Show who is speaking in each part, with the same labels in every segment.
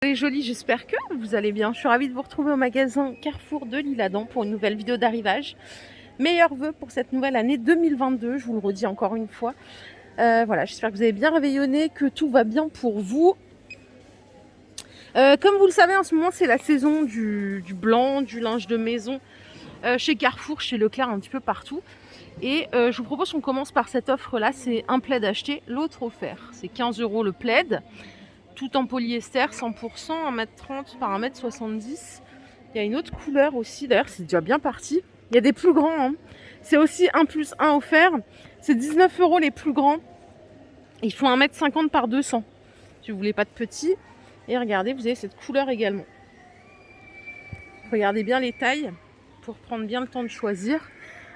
Speaker 1: les jolis, j'espère que vous allez bien. Je suis ravie de vous retrouver au magasin Carrefour de l'Isle-Adam pour une nouvelle vidéo d'arrivage. Meilleurs vœux pour cette nouvelle année 2022, je vous le redis encore une fois. Voilà, j'espère que vous avez bien réveillonné, que tout va bien pour vous. Comme vous le savez, en ce moment, c'est la saison du blanc, du linge de maison chez Carrefour, chez Leclerc, un petit peu partout. Et je vous propose qu'on commence par cette offre-là, c'est un plaid acheté, l'autre offert. C'est 15 € le plaid. Tout en polyester, 100%, 1m30 par 1m70. Il y a une autre couleur aussi, d'ailleurs c'est déjà bien parti. Il y a des plus grands, hein. C'est aussi 1 + 1 offert. C'est 19 € les plus grands. Ils font 1m50 par 200. Si vous voulez pas de petits. Et regardez, vous avez cette couleur également. Regardez bien les tailles pour prendre bien le temps de choisir.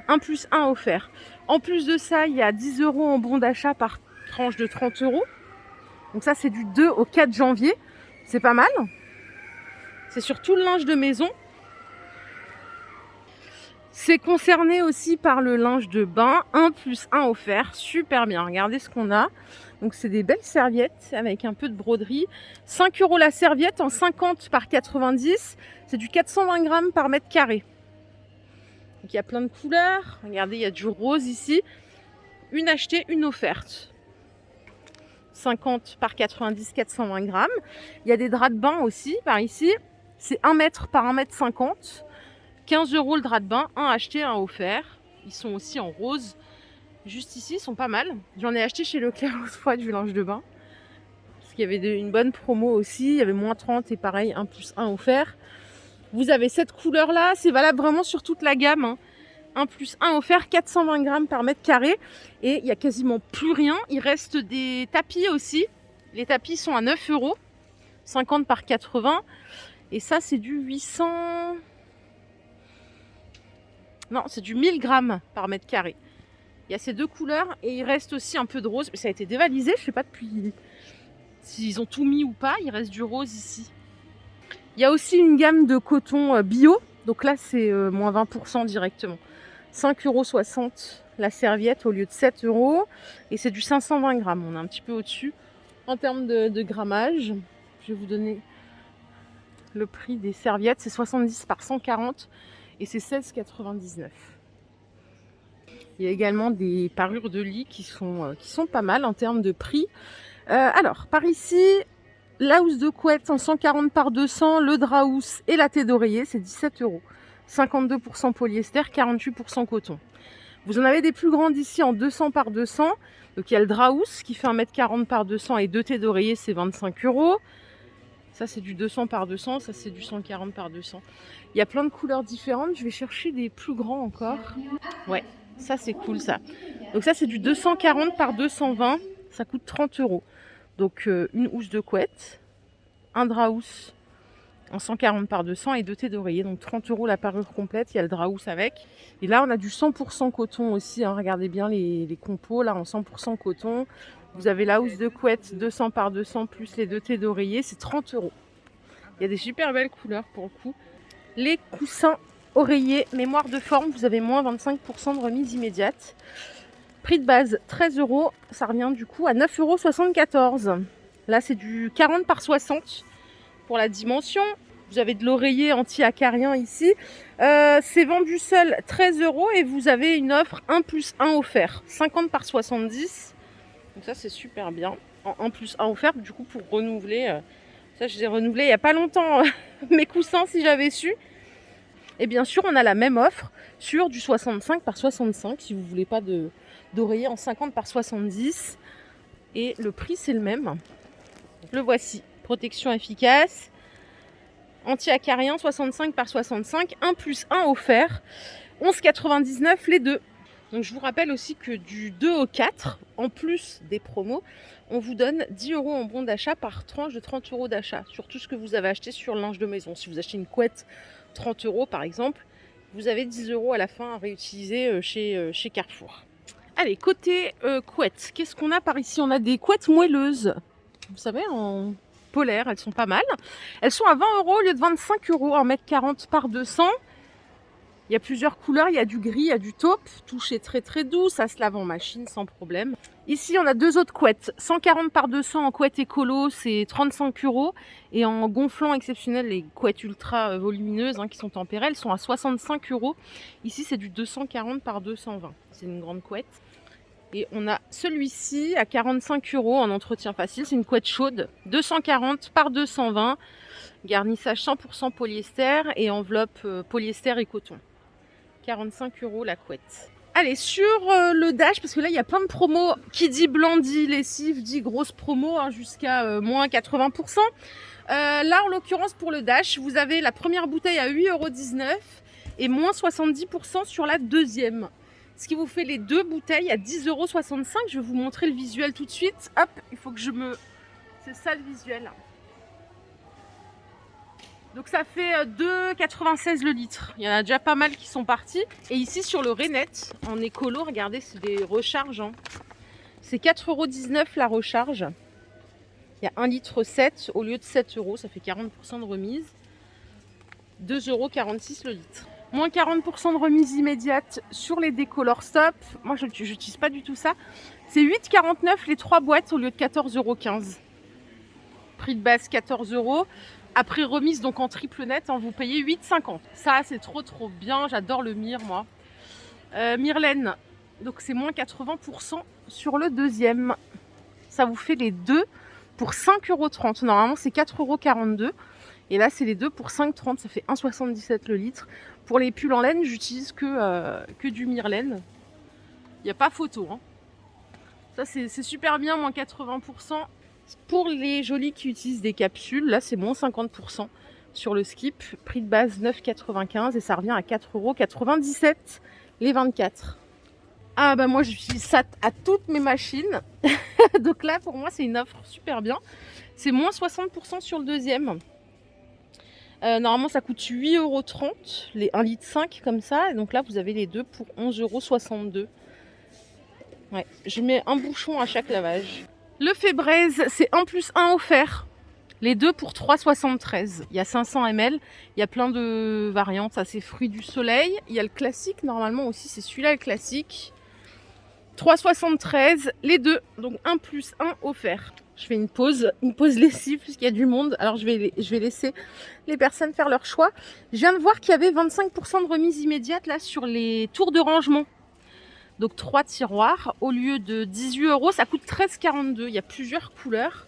Speaker 1: 1 + 1 offert. En plus de ça, il y a 10 € en bon d'achat par tranche de 30 €. Donc ça, c'est du 2 au 4 janvier. C'est pas mal. C'est sur tout le linge de maison. C'est concerné aussi par le linge de bain. 1 + 1 offert. Super bien. Regardez ce qu'on a. Donc c'est des belles serviettes avec un peu de broderie. 5 € la serviette en 50 par 90. C'est du 420 grammes par mètre carré. Donc il y a plein de couleurs. Regardez, il y a du rose ici. Une achetée, une offerte. 50 par 90, 420 grammes. Il y a des draps de bain aussi, par ici. C'est 1 mètre par 1m50. 15 € le drap de bain. Un acheté, un offert. Ils sont aussi en rose. Juste ici, ils sont pas mal. J'en ai acheté chez Leclerc l'autre fois du linge de bain. Parce qu'il y avait une bonne promo aussi. Il y avait moins 30 et pareil, 1 + 1 offert. Vous avez cette couleur-là. C'est valable vraiment sur toute la gamme, hein. 1 + 1 offert, 420 grammes par mètre carré. Et il n'y a quasiment plus rien. Il reste des tapis aussi. Les tapis sont à 9 €, 50 par 80. Et ça, c'est du 800... Non, c'est du 1000 grammes par mètre carré. Il y a ces deux couleurs et il reste aussi un peu de rose. Mais ça a été dévalisé, je ne sais pas depuis s'ils ont tout mis ou pas. Il reste du rose ici. Il y a aussi une gamme de coton bio. Donc là, c'est moins 20% directement. 5,60 € la serviette au lieu de 7 €. Et c'est du 520 grammes. On est un petit peu au-dessus. En termes de grammage, je vais vous donner le prix des serviettes. C'est 70 par 140 et c'est 16,99 €. Il y a également des parures de lit qui sont pas mal en termes de prix. Alors, par ici, la housse de couette en 140 par 200, le drap housse et la tête d'oreiller, c'est 17 €. 52% polyester, 48% coton. Vous en avez des plus grandes ici en 200 par 200. Donc il y a le drap housse qui fait 1m40 par 200 et 2 têtes d'oreiller, c'est 25 €. Ça c'est du 200 par 200, ça c'est du 140 par 200. Il y a plein de couleurs différentes. Je vais chercher des plus grands encore. Ouais, ça c'est cool ça. Donc ça c'est du 240 par 220, ça coûte 30 €. Donc une housse de couette, un drap housse en 140 par 200 et 2 têtes d'oreiller. Donc 30 € la parure complète, il y a le drap housse avec. Et là on a du 100% coton aussi, hein. Regardez bien les compos là en 100% coton. Vous avez la housse de couette 200 par 200 plus les 2 têtes d'oreiller, c'est 30 €. Il y a des super belles couleurs pour le coup. Les coussins oreillers mémoire de forme, vous avez moins 25% de remise immédiate. Prix de base 13 €, ça revient du coup à 9,74 €. Là c'est du 40 par 60 pour la dimension. Vous avez de l'oreiller anti-acarien ici. C'est vendu seul 13 € et vous avez une offre 1 + 1 offert. 50 par 70. Donc ça c'est super bien. En 1 + 1 offert, du coup pour renouveler. Ça je les ai renouvelés il n'y a pas longtemps mes coussins si j'avais su. Et bien sûr on a la même offre sur du 65 par 65 si vous ne voulez pas d'oreiller en 50 par 70. Et le prix c'est le même. Le voici. Protection efficace. Anti-acarien 65 par 65. 1 + 1 offert. 11,99 € les deux. Donc je vous rappelle aussi que du 2 au 4, en plus des promos, on vous donne 10 € en bon d'achat par tranche de 30 € d'achat sur tout ce que vous avez acheté sur le linge de maison. Si vous achetez une couette 30 € par exemple, vous avez 10 € à la fin à réutiliser chez Carrefour. Allez, côté couette, qu'est-ce qu'on a par ici? On a des couettes moelleuses. Vous savez, en polaire, elles sont pas mal. Elles sont à 20 € au lieu de 25 € en 1m40 par 200. Il y a plusieurs couleurs, il y a du gris, il y a du taupe. Touche est très très doux, ça se lave en machine sans problème. Ici, on a deux autres couettes. 140 par 200 en couette écolo, c'est 35 €. Et en gonflant exceptionnel, les couettes ultra volumineuses qui sont tempérées, elles sont à 65 €. Ici, c'est du 240 par 220. C'est une grande couette. Et on a celui-ci à 45 € en entretien facile. C'est une couette chaude, 240 par 220. Garnissage 100% polyester et enveloppe polyester et coton. 45 € la couette. Allez, sur le Dash, parce que là, il y a plein de promos. Qui dit blanc, dit lessive, dit grosse promo, jusqu'à moins 80%. Là, en l'occurrence, pour le Dash, vous avez la première bouteille à 8,19 € et moins 70% sur la deuxième. Ce qui vous fait les deux bouteilles à 10,65 €. Je vais vous montrer le visuel tout de suite. Hop, il faut que je me... C'est ça le visuel. Donc ça fait 2,96 € le litre. Il y en a déjà pas mal qui sont partis. Et ici sur le Reinette, en écolo, regardez, c'est des recharges. C'est 4,19 € la recharge. Il y a 1,7 litre au lieu de 7 €. Ça fait 40% de remise. 2,46 € le litre. Moins 40% de remise immédiate sur les Décolor Stop. Moi, je n'utilise pas du tout ça. C'est 8,49 € les 3 boîtes au lieu de 14,15 €. Prix de base 14 €. Après remise, donc en triple net, vous payez 8,50 €. Ça, c'est trop bien. J'adore le Mire, moi. Myrlaine, donc c'est moins 80% sur le deuxième. Ça vous fait les deux pour 5,30 €. Normalement, c'est 4,42 €. Et là, c'est les deux pour 5,30 €. Ça fait 1,77 € le litre. Pour les pulls en laine, j'utilise que du Myrlaine. Il n'y a pas photo. Ça, c'est super bien, moins 80%. Pour les jolis qui utilisent des capsules, là c'est moins 50% sur le Skip. Prix de base 9,95 € et ça revient à 4,97 € les 24. Ah bah moi j'utilise ça à toutes mes machines. Donc là pour moi c'est une offre super bien. C'est moins 60% sur le deuxième. Normalement ça coûte 8,30 €, les 1,5 litre comme ça. Et donc là vous avez les deux pour 11,62 €. Ouais, je mets un bouchon à chaque lavage. Le Febreze, c'est 1 + 1 offert. Les deux pour 3,73 €. Il y a 500 ml. Il y a plein de variantes. Ça, c'est fruits du soleil. Il y a le classique, normalement aussi. C'est celui-là, le classique. 3,73 € les deux. Donc 1 + 1 offert. Je fais une pause lessive puisqu'il y a du monde. Alors, je vais laisser les personnes faire leur choix. Je viens de voir qu'il y avait 25% de remise immédiate là sur les tours de rangement. Donc 3 tiroirs, au lieu de 18 €, ça coûte 13,42 €. Il y a plusieurs couleurs.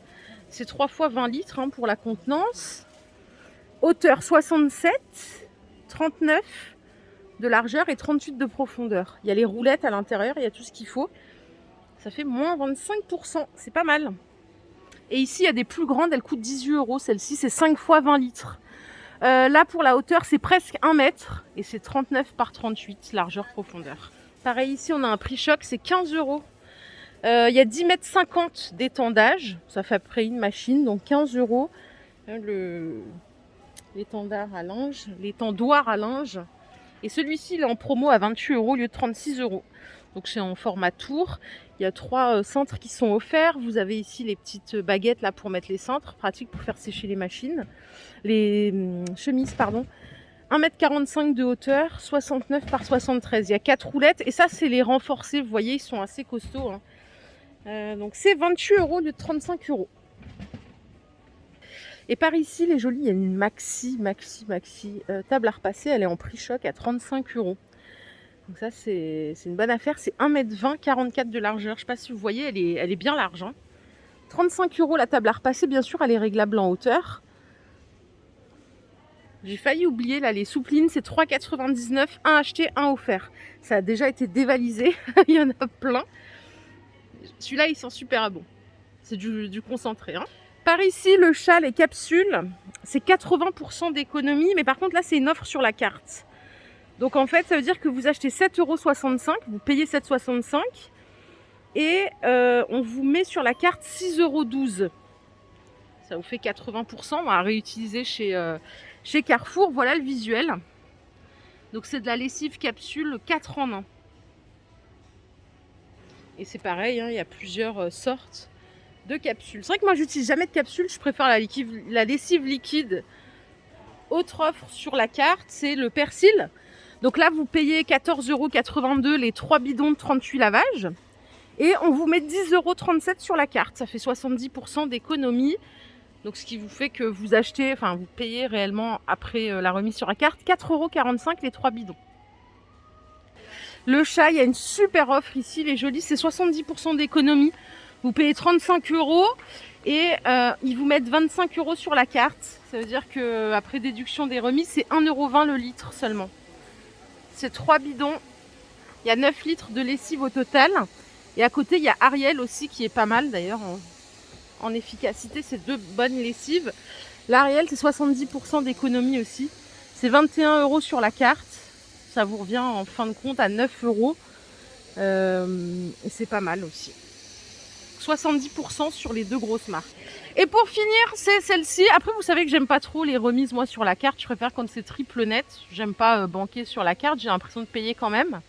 Speaker 1: C'est 3 fois 20 litres pour la contenance. Hauteur 67, 39 de largeur et 38 de profondeur. Il y a les roulettes à l'intérieur, il y a tout ce qu'il faut. Ça fait moins 25%, c'est pas mal. Et ici, il y a des plus grandes, elles coûtent 18 €. Celle-ci, c'est 5 fois 20 litres. Là, pour la hauteur, c'est presque 1 mètre et c'est 39 par 38, largeur, profondeur. Pareil ici, on a un prix choc, c'est 15 €. Il y a 10,50 m d'étendage. Ça fait après une machine, donc 15 €. L'étendoir à linge. Et celui-ci, il est en promo à 28 € au lieu de 36 €. Donc c'est en format tour. Il y a 3 cintres qui sont offerts. Vous avez ici les petites baguettes là pour mettre les cintres. Pratique pour faire sécher les machines. Les chemises, pardon. 1,45 m de hauteur, 69 par 73. Il y a 4 roulettes et ça c'est les renforcés, vous voyez ils sont assez costauds. Donc c'est 28 € au lieu de 35 €. Et par ici les jolies, il y a une maxi table à repasser, elle est en prix choc à 35 €. Donc ça c'est une bonne affaire, c'est 1,20 m, 44 de largeur. Je ne sais pas si vous voyez, elle est bien large. 35 € la table à repasser, bien sûr elle est réglable en hauteur. J'ai failli oublier, là, les souplines, c'est 3,99 €, un acheté, un offert. Ça a déjà été dévalisé, il y en a plein. Celui-là, il sent super bon. C'est du concentré. Par ici, le chat, les capsules, c'est 80% d'économie, mais par contre, là, c'est une offre sur la carte. Donc, en fait, ça veut dire que vous achetez 7,65 €, vous payez 7,65 € et on vous met sur la carte 6,12 €. Ça vous fait 80%, on va réutiliser chez Carrefour. Voilà le visuel. Donc c'est de la lessive capsule 4 en 1. Et c'est pareil, il y a plusieurs sortes de capsules. C'est vrai que moi j'utilise jamais de capsules, je préfère la lessive liquide. Autre offre sur la carte, c'est le persil. Donc là, vous payez 14,82 € les 3 bidons de 38 lavages. Et on vous met 10,37 € sur la carte. Ça fait 70% d'économie. Donc ce qui vous fait que vous achetez, enfin vous payez réellement après la remise sur la carte 4,45 € les 3 bidons. Le chat, il y a une super offre ici, les jolis, c'est 70% d'économie. Vous payez 35 € et ils vous mettent 25 € sur la carte. Ça veut dire qu'après déduction des remises, c'est 1,20 € le litre seulement. C'est 3 bidons. Il y a 9 litres de lessive au total. Et à côté, il y a Ariel aussi qui est pas mal d'ailleurs en efficacité. C'est 2 bonnes lessives. L'Ariel, c'est 70% d'économie aussi. C'est 21 € sur la carte. Ça vous revient en fin de compte à 9 €. Et c'est pas mal aussi. 70% sur les 2 grosses marques. Et pour finir, c'est celle-ci. Après, vous savez que j'aime pas trop les remises, moi, sur la carte. Je préfère quand c'est triple net. J'aime pas banquer sur la carte. J'ai l'impression de payer quand même.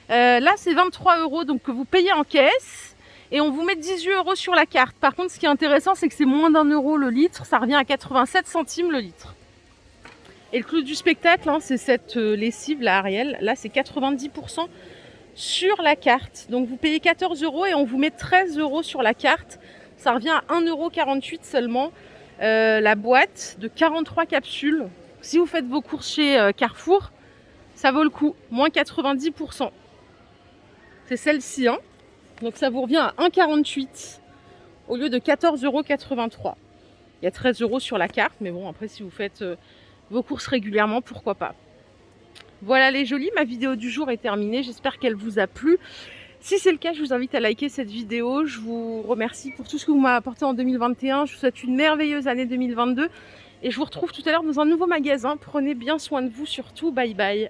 Speaker 1: Là, c'est 23 €, donc que vous payez en caisse. Et on vous met 18 € sur la carte. Par contre, ce qui est intéressant, c'est que c'est moins d'1 € le litre. Ça revient à 87 centimes le litre. Et le clou du spectacle, hein, c'est cette lessive, la Ariel. Là, c'est 90% sur la carte. Donc, vous payez 14 € et on vous met 13 € sur la carte. Ça revient à 1,48 € seulement. La boîte de 43 capsules. Si vous faites vos courses chez Carrefour, ça vaut le coup. Moins 90%. C'est celle-ci, hein. Donc, ça vous revient à 1,48 € au lieu de 14,83 €. Il y a 13 € sur la carte. Mais bon, après, si vous faites vos courses régulièrement, pourquoi pas. Voilà les jolis, ma vidéo du jour est terminée, j'espère qu'elle vous a plu. Si c'est le cas, je vous invite à liker cette vidéo. Je vous remercie pour tout ce que vous m'avez apporté en 2021. Je vous souhaite une merveilleuse année 2022 et je vous retrouve tout à l'heure dans un nouveau magasin. Prenez bien soin de vous surtout, bye bye.